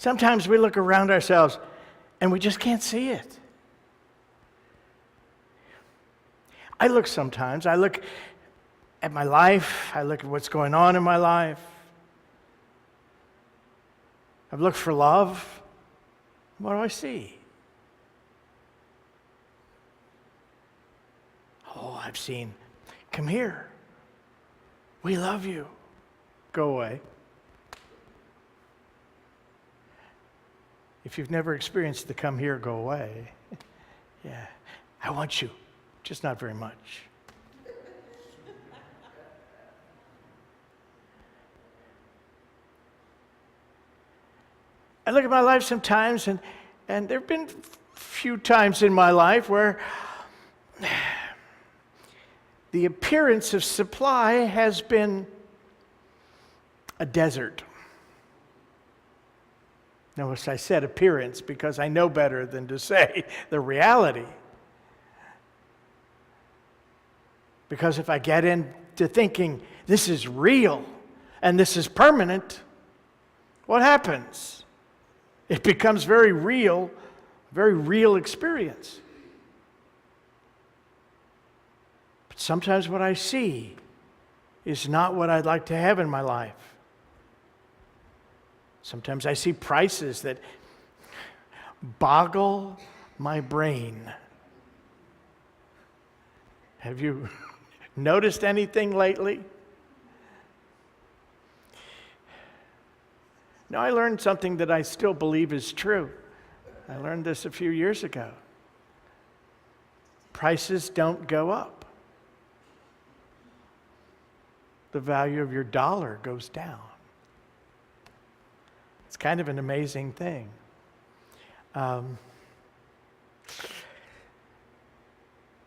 Sometimes we look around ourselves and we just can't see it. I look at my life, I look at what's going on in my life. I've looked for love. What do I see? Oh, I've seen, come here. We love you. Go away. If you've never experienced the come here, go away, yeah, I want you, just not very much. I look at my life sometimes, and there have been few times in my life where the appearance of supply has been a desert. Notice I said appearance because I know better than to say the reality. Because if I get into thinking this is real and this is permanent, what happens? It becomes very real experience. But sometimes what I see is not what I'd like to have in my life. Sometimes I see prices that boggle my brain. Have you noticed anything lately? No, I learned something that I still believe is true. I learned this a few years ago. Prices don't go up. The value of your dollar goes down. It's kind of an amazing thing. I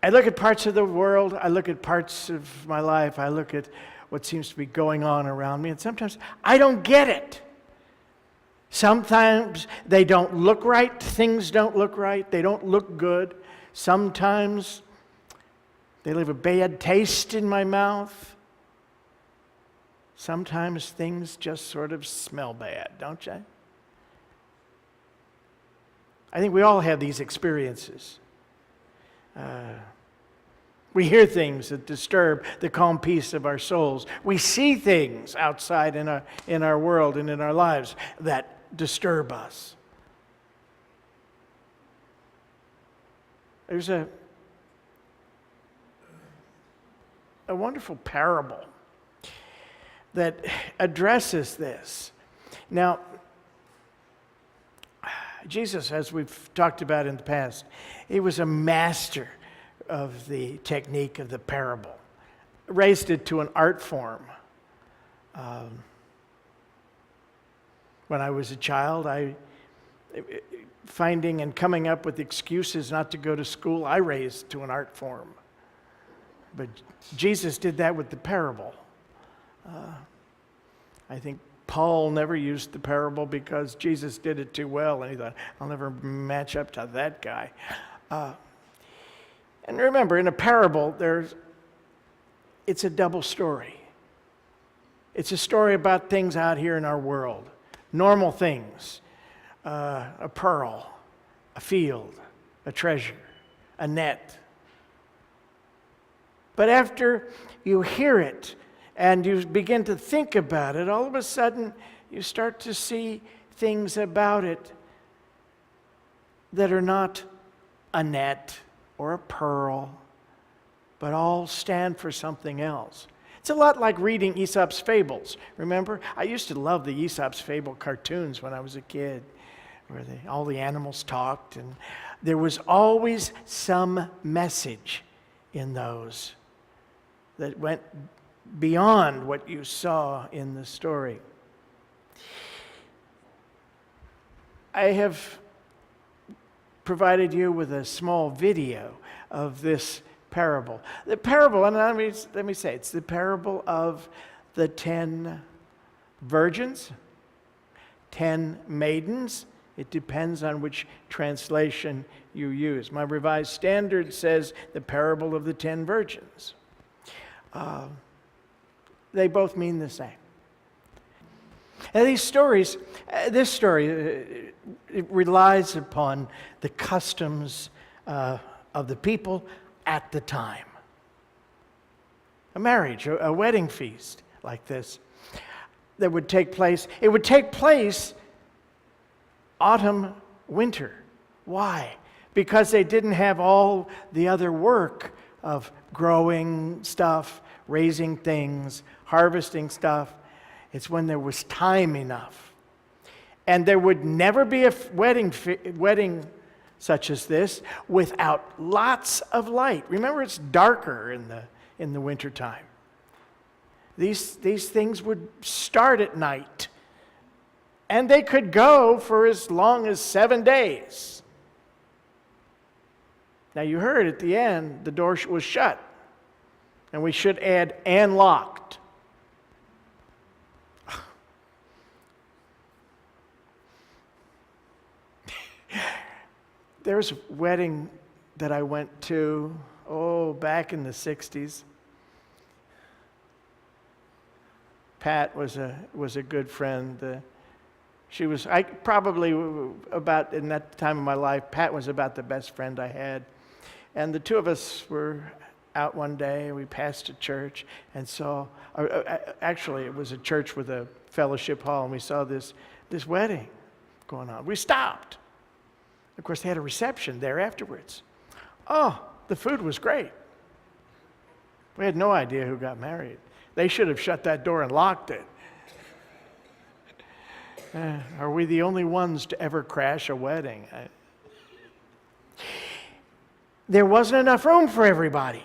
look at parts of the world, I look at parts of my life, I look at what seems to be going on around me, and sometimes I don't get it. Sometimes they don't look right, things don't look right, they don't look good. Sometimes they leave a bad taste in my mouth. Sometimes things just sort of smell bad, don't they? I think we all have these experiences. We hear things that disturb the calm peace of our souls. We see things outside in our world and in our lives that disturb us. There's a wonderful parable that addresses this. Now, Jesus, as we've talked about in the past, he was a master of the technique of the parable, raised it to an art form. When I was a child, finding and coming up with excuses not to go to school, I raised to an art form. But Jesus did that with the parable. I think Paul never used the parable because Jesus did it too well, and he thought, I'll never match up to that guy. And remember, in a parable, it's a double story. It's a story about things out here in our world, normal things, a pearl, a field, a treasure, a net. But after you hear it, and you begin to think about it, all of a sudden you start to see things about it that are not a net or a pearl, but all stand for something else. It's a lot like reading Aesop's fables. Remember? I used to love the Aesop's fable cartoons when I was a kid, where all the animals talked, and there was always some message in those that went beyond what you saw in the story. I have provided you with a small video of this parable. The parable, and let me say, it's the parable of the 10 virgins, 10 maidens. It depends on which translation you use. My Revised Standard says the parable of the 10 virgins. They both mean the same. And these stories, this story, it relies upon the customs of the people at the time. A marriage, a wedding feast like this that would take place. It would take place autumn, winter. Why? Because they didn't have all the other work of growing stuff, raising things, harvesting stuff. It's when there was time enough. And there would never be a wedding such as this without lots of light. Remember, it's darker in the wintertime. These things would start at night. And they could go for as long as 7 days. Now you heard at the end, the door was shut. And we should add, and locked. There was a wedding that I went to, back in the 60s. Pat was a good friend. She was, about, in that time of my life, Pat was about the best friend I had. And the two of us were out one day, and we passed a church and saw, actually it was a church with a fellowship hall, and we saw this wedding going on. We stopped. Of course, they had a reception there afterwards. Oh, the food was great. We had no idea who got married. They should have shut that door and locked it. Are we the only ones to ever crash a wedding? There wasn't enough room for everybody.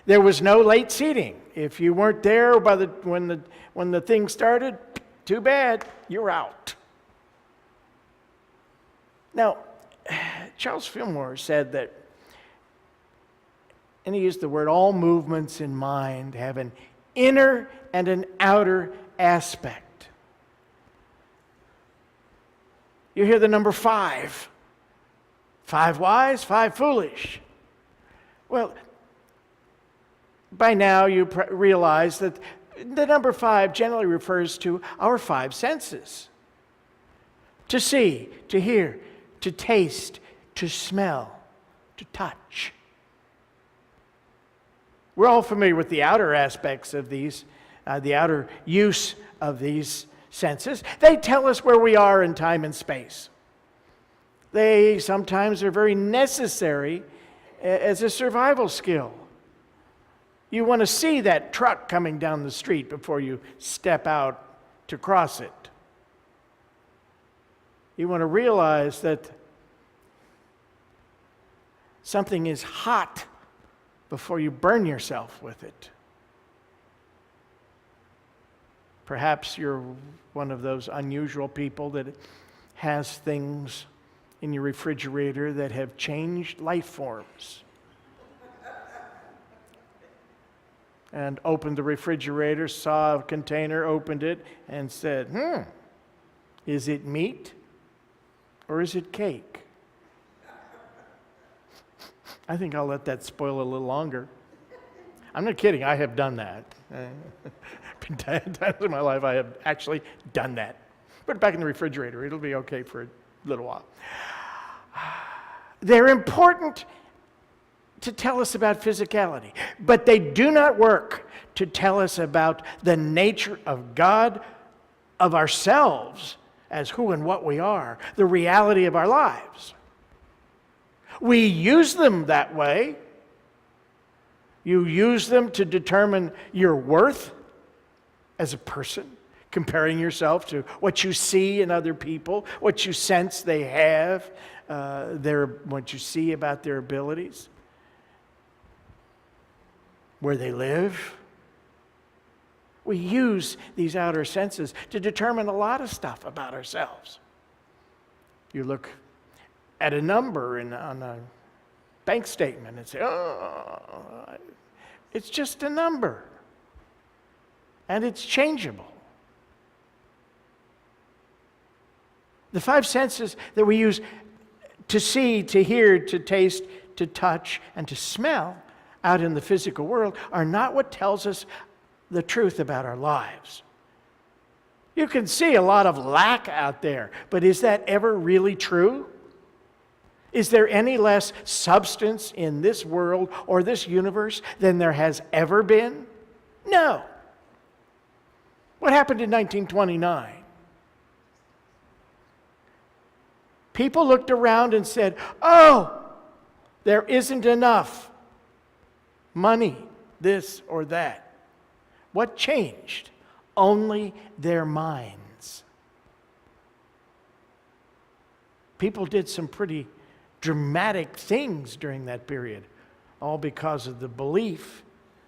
There was no late seating. If you weren't there when the thing started, too bad, you're out. Now, Charles Fillmore said that, and he used the word, all movements in mind have an inner and an outer aspect. You hear the number 5. 5 wise, 5 foolish. Well, by now you realize that the number 5 generally refers to our 5 senses. To see, to hear, to taste, to smell, to touch. We're all familiar with the outer aspects of these, the outer use of these senses. They tell us where we are in time and space. They sometimes are very necessary as a survival skill. You want to see that truck coming down the street before you step out to cross it. You want to realize that something is hot before you burn yourself with it. Perhaps you're one of those unusual people that has things in your refrigerator that have changed life forms. And opened the refrigerator, saw a container, opened it, and said, is it meat or is it cake? I think I'll let that spoil a little longer. I'm not kidding, I have done that. Been times in my life I have actually done that. Put it back in the refrigerator, it'll be okay for a little while. They're important to tell us about physicality, but they do not work to tell us about the nature of God, of ourselves as who and what we are, the reality of our lives. We use them that way. You use them to determine your worth as a person, comparing yourself to what you see in other people, what you sense they have, what you see about their abilities, where they live. We use these outer senses to determine a lot of stuff about ourselves. You look at a number on a bank statement and say, it's just a number. And it's changeable. The 5 senses that we use to see, to hear, to taste, to touch, and to smell out in the physical world are not what tells us the truth about our lives. You can see a lot of lack out there, but is that ever really true? Is there any less substance in this world or this universe than there has ever been? No. What happened in 1929? People looked around and said, oh, there isn't enough money, this or that. What changed? Only their minds. People did some pretty dramatic things during that period, all because of the belief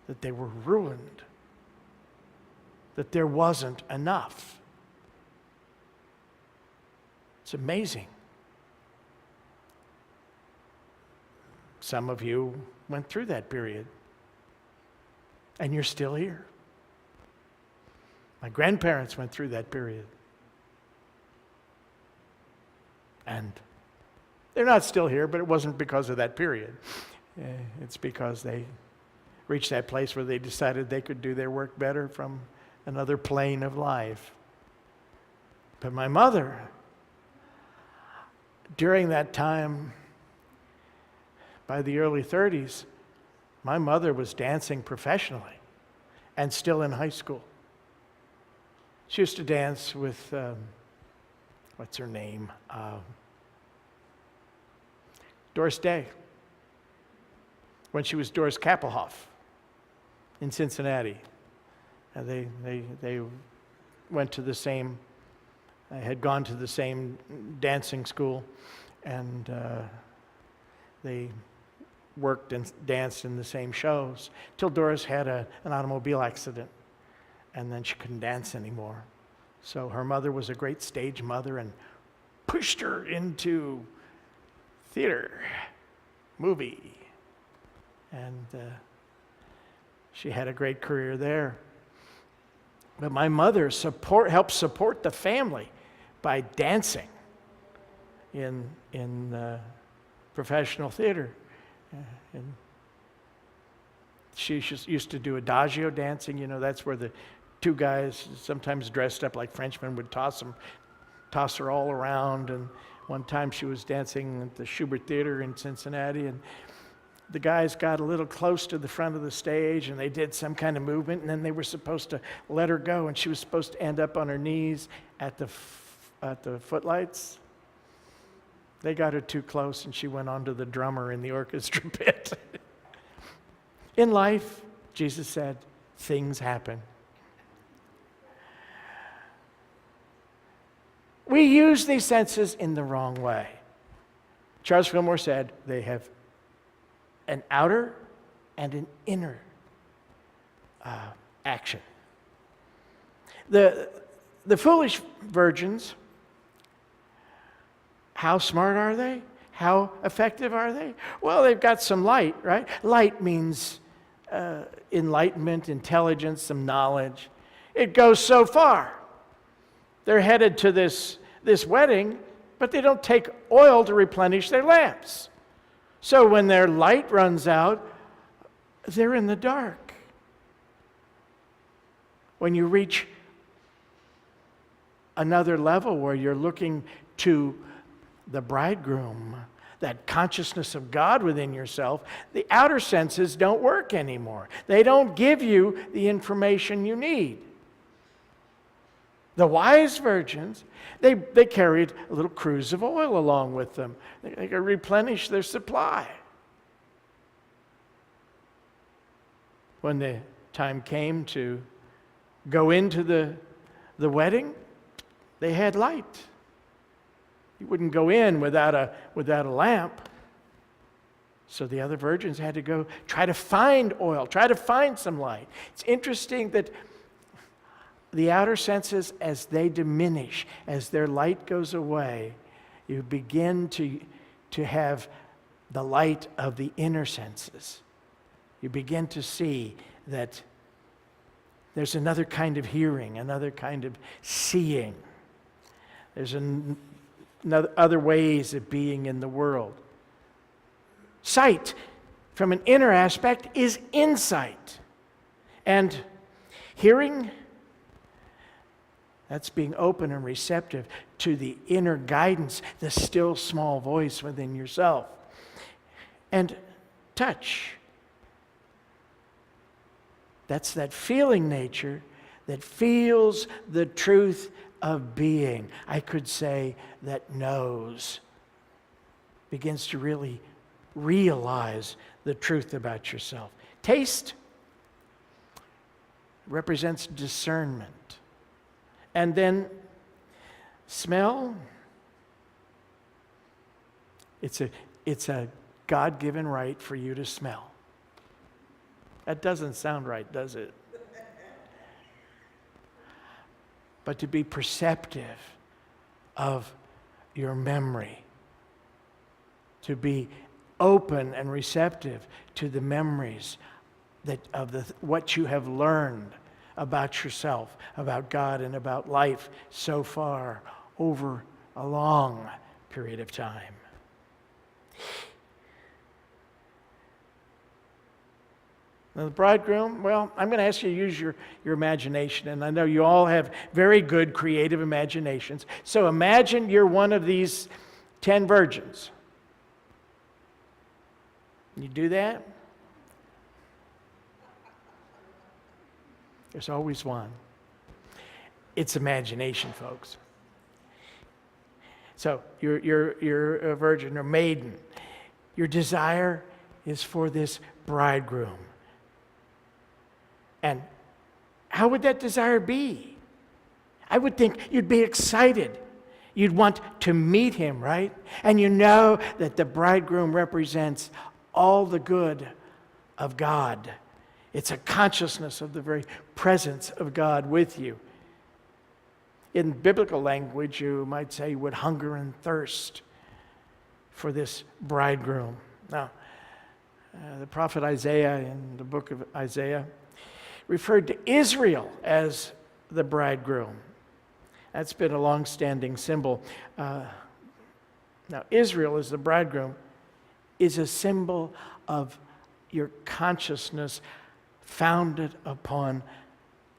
that they were ruined, that there wasn't enough. It's amazing. Some of you went through that period, and you're still here. My grandparents went through that period. And they're not still here, but it wasn't because of that period. It's because they reached that place where they decided they could do their work better from another plane of life. But my mother, during that time, by the early 30s, my mother was dancing professionally and still in high school. She used to dance with, what's her name? Doris Day. When she was Doris Kappelhoff in Cincinnati. And they went to the same, had gone to the same dancing school, and they worked and danced in the same shows till Doris had an automobile accident, and then she couldn't dance anymore. So her mother was a great stage mother and pushed her into theater, movie, and she had a great career there. But my mother helped support the family by dancing in professional theater. And she used to do adagio dancing. You know, that's where the two guys, sometimes dressed up like Frenchmen, would toss her all around. And one time she was dancing at the Schubert Theater in Cincinnati, and the guys got a little close to the front of the stage, and they did some kind of movement, and then they were supposed to let her go, and she was supposed to end up on her knees at the footlights. They got her too close, and she went on to the drummer in the orchestra pit. In life, Jesus said, things happen. We use these senses in the wrong way. Charles Fillmore said they have an outer and an inner action. The foolish virgins, how smart are they? How effective are they? Well, they've got some light, right? Light means enlightenment, intelligence, some knowledge. It goes so far. They're headed to this wedding, but they don't take oil to replenish their lamps. So when their light runs out, they're in the dark. When you reach another level where you're looking to the bridegroom, that consciousness of God within yourself, the outer senses don't work anymore. They don't give you the information you need. The wise virgins, they carried a little cruse of oil along with them. They could replenish their supply. When the time came to go into the wedding, they had light. You wouldn't go in without a lamp. So the other virgins had to go try to find oil, try to find some light. It's interesting that the outer senses, as they diminish, as their light goes away, you begin to have the light of the inner senses. You begin to see that there's another kind of hearing, another kind of seeing. There's other ways of being in the world. Sight, from an inner aspect, is insight. And hearing, That's being open and receptive to the inner guidance, the still small voice within yourself. And touch. That's that feeling nature that feels the truth of being. I could say that knows, begins to really realize the truth about yourself. Taste represents discernment. And then smell, it's a God-given right for you to smell. That doesn't sound right, does it? But to be perceptive of your memory, to be open and receptive to the memories what you have learned about yourself, about God, and about life so far over a long period of time. Now, the bridegroom, well, I'm going to ask you to use your imagination, and I know you all have very good creative imaginations. So imagine you're one of these 10 virgins. You do that? There's always one. It's imagination, folks. So you're a virgin or maiden. Your desire is for this bridegroom. And how would that desire be? I would think you'd be excited. You'd want to meet him, right? And you know that the bridegroom represents all the good of God. It's a consciousness of the very presence of God with you. In biblical language, you might say you would hunger and thirst for this bridegroom. Now, the prophet Isaiah in the book of Isaiah referred to Israel as the bridegroom. That's been a long-standing symbol. Now, Israel as the bridegroom is a symbol of your consciousness founded upon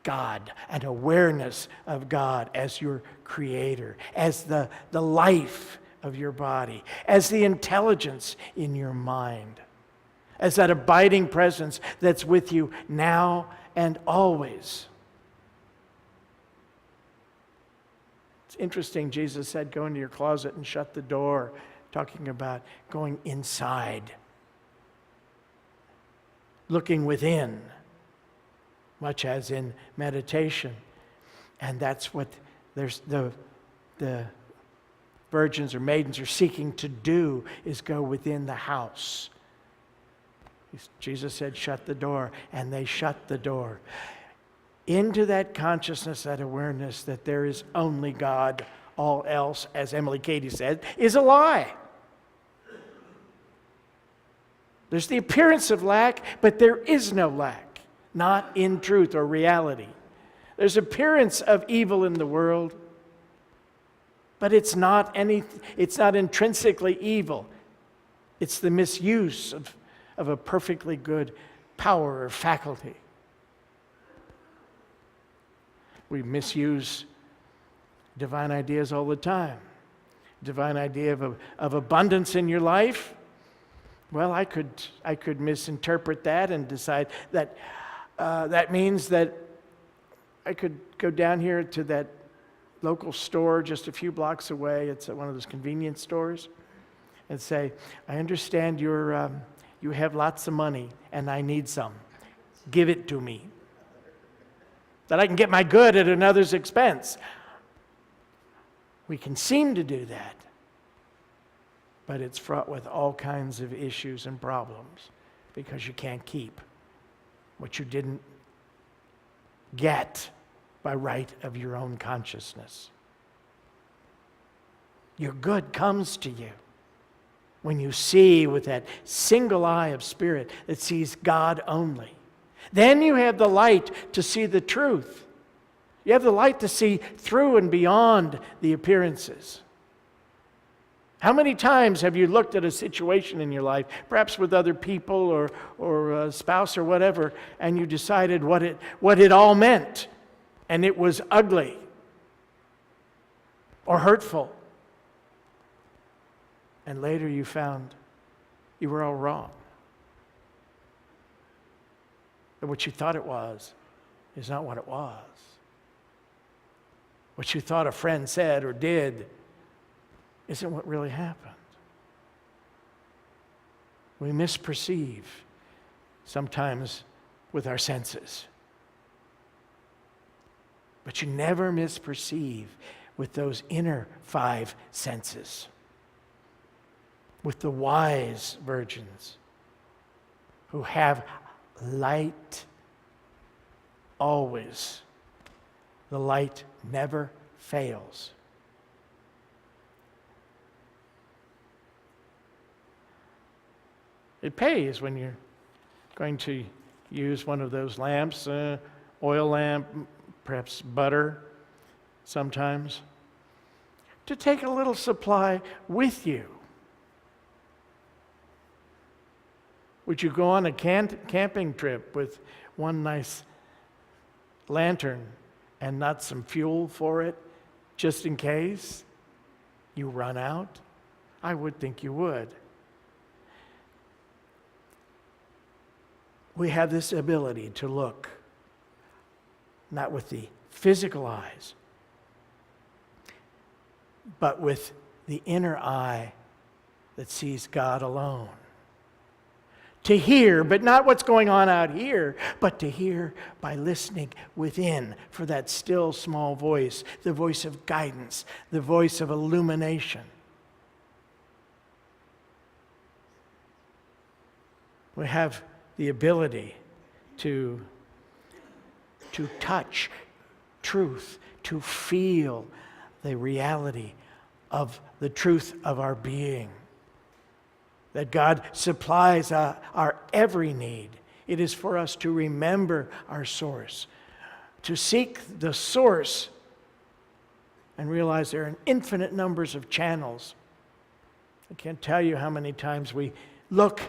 God, an awareness of God as your creator, as the life of your body, as the intelligence in your mind, as that abiding presence that's with you now and always. It's interesting, Jesus said, go into your closet and shut the door, talking about going inside, looking within, much as in meditation. And that's what there's the virgins or maidens are seeking to do, is go within the house. Jesus said, shut the door, and they shut the door into that consciousness, that awareness that there is only God. All else, as Emily Cady said, is a lie. There's the appearance of lack, but there is no lack. Not in truth or reality. There's appearance of evil in the world, but it's not intrinsically evil. It's the misuse of a perfectly good power or faculty. We misuse divine ideas all the time. Divine idea of abundance in your life. Well, I could misinterpret that and decide that that means that I could go down here to that local store just a few blocks away. It's one of those convenience stores, and say, I understand you have lots of money and I need some. Give it to me. That I can get my good at another's expense. We can seem to do that, but it's fraught with all kinds of issues and problems because you can't keep what you didn't get by right of your own consciousness. Your good comes to you when you see with that single eye of spirit that sees God only. Then you have the light to see the truth. You have the light to see through and beyond the appearances. How many times have you looked at a situation in your life, perhaps with other people or a spouse or whatever, and you decided what it all meant, and it was ugly, or hurtful. And later you found you were all wrong. That what you thought it was is not what it was. What you thought a friend said or did isn't what really happened. We misperceive sometimes with our senses. But you never misperceive with those inner 5 senses, with the wise virgins who have light always. The light never fails. It pays when you're going to use one of those lamps, oil lamp, perhaps butter sometimes, to take a little supply with you. Would you go on a camping trip with one nice lantern and not some fuel for it, just in case you run out? I would think you would. We have this ability to look, not with the physical eyes, but with the inner eye that sees God alone. To hear, but not what's going on out here, but to hear by listening within for that still small voice, the voice of guidance, the voice of illumination. We have the ability to touch truth, to feel the reality of the truth of our being. That God supplies our every need. It is for us to remember our source, to seek the source and realize there are infinite numbers of channels. I can't tell you how many times we look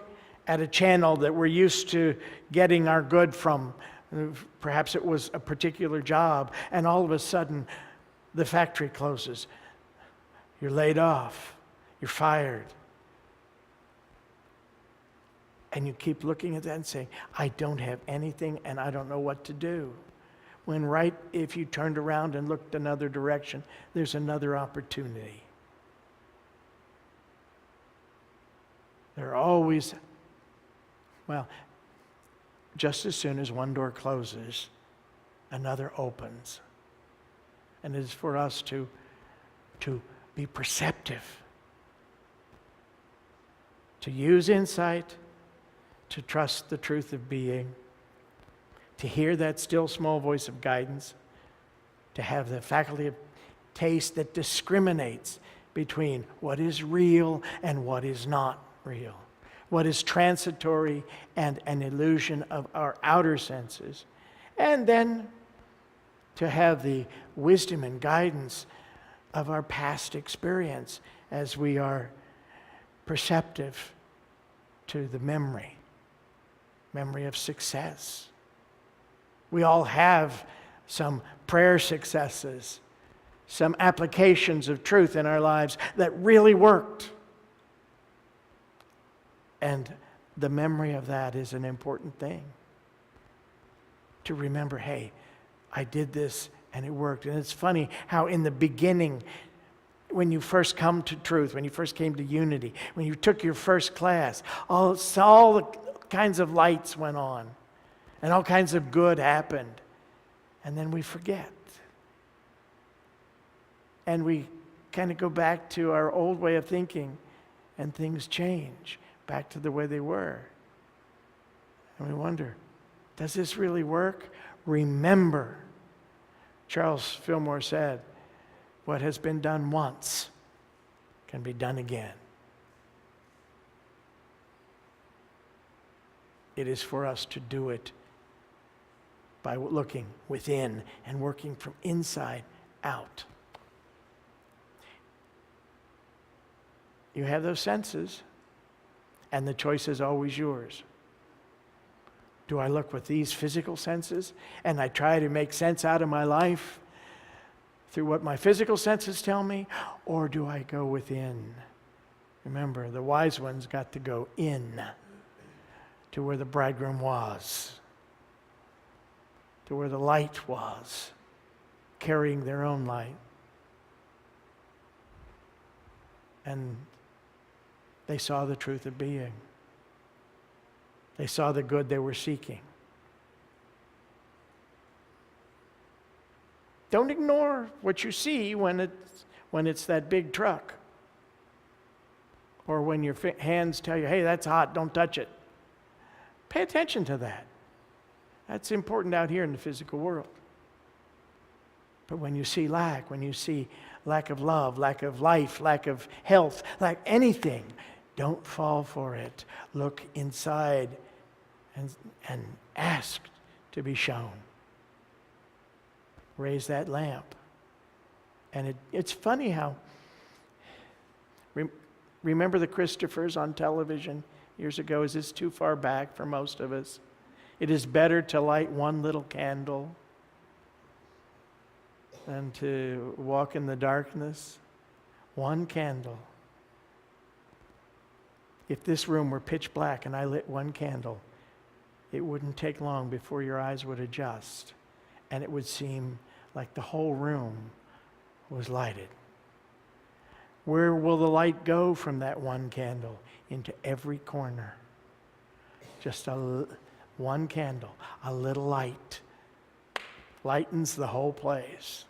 at a channel that we're used to getting our good from. Perhaps it was a particular job, and all of a sudden the factory closes. You're laid off. You're fired. And you keep looking at that and saying, I don't have anything and I don't know what to do. When right, if you turned around and looked another direction, there's another opportunity. There are always, just as soon as one door closes, another opens. And it is for us to be perceptive, to use insight, to trust the truth of being, to hear that still small voice of guidance, to have the faculty of taste that discriminates between what is real and what is not real, what is transitory and an illusion of our outer senses, and then to have the wisdom and guidance of our past experience as we are perceptive to the memory of success. We all have some prayer successes, some applications of truth in our lives that really worked. And the memory of that is an important thing. To remember, hey, I did this and it worked. And it's funny how in the beginning, when you first come to truth, when you first came to unity, when you took your first class, all the kinds of lights went on and all kinds of good happened. And then we forget. And we kind of go back to our old way of thinking and things change back to the way they were. And we wonder, does this really work? Remember, Charles Fillmore said, what has been done once can be done again. It is for us to do it by looking within and working from inside out. You have those senses, and the choice is always yours. Do I look with these physical senses and I try to make sense out of my life through what my physical senses tell me, or do I go within? Remember, the wise ones got to go in to where the bridegroom was, to where the light was, carrying their own light. And they saw the truth of being. They saw the good they were seeking. Don't ignore what you see when it's that big truck. Or when your hands tell you, hey, that's hot, don't touch it. Pay attention to that. That's important out here in the physical world. But when you see lack, when you see lack of love, lack of life, lack of health, lack anything, don't fall for it. Look inside and ask to be shown. Raise that lamp. And it's funny how, remember the Christophers on television years ago? Is this too far back for most of us? It is better to light one little candle than to walk in the darkness. One candle. If this room were pitch black and I lit one candle, it wouldn't take long before your eyes would adjust, and it would seem like the whole room was lighted. Where will the light go from that one candle? Into every corner. Just one candle, a little light, lightens the whole place.